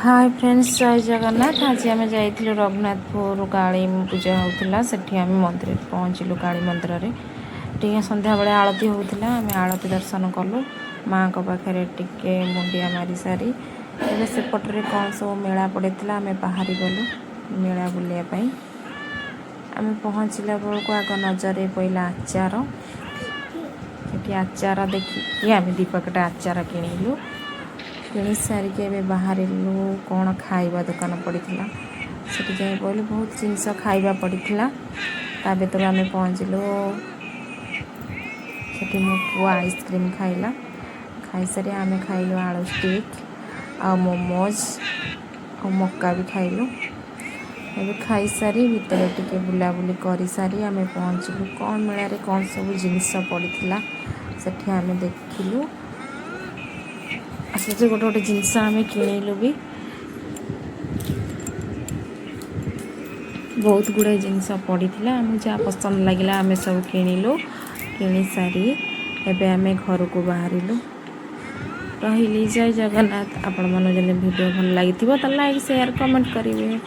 Hi friends, जय जगन्नाथ। आज आम जाइलु रघुनाथपुर काली पूजा होता से मंदिर पहुँचलु। काली मंदिर रे टे संध्या बेले आलती होता। आम आलती दर्शन कलु। माँ को पाखे टिके मुंडिया मारी सारी ए सेपटे कौन सब मेला पड़ा आम बाहरी गलु मेला बुलायापाई। आम पहुँचला बेलू आग नजर पड़ा आचार। ये आचार देखिए आम दीपकटा आचार किणिलु। किणी सारिक बाहर कौन खाଇବା दुकान पड़ा से जाए पहलू बहुत जिनस खाଇବା पड़ा। ता भर आम पहुँचलु से मो पु आइसक्रीम खाइला। खाई सारी आम खाइलु आलू स्टिक आ मोमोज आ मक्का भी खाइलु। ए खाई सारी भितर टिके बुलाबुली कर सारी आम पहुँचलु कौन मेल कौन सब जिनस पड़ा से आम देखिलु। से गोटे गोटे जिनस आम किणिलु भी। बहुत गुड़ाए जिनस पड़ा आम जहाँ पसंद लगे आम सब किणिलु। किणी सारी एबे आम घर को बाहरिलु। रही जय जगन्नाथ। आपण मन जब वीडियो भल लगी तो लाइक शेयर कमेंट करेंगे।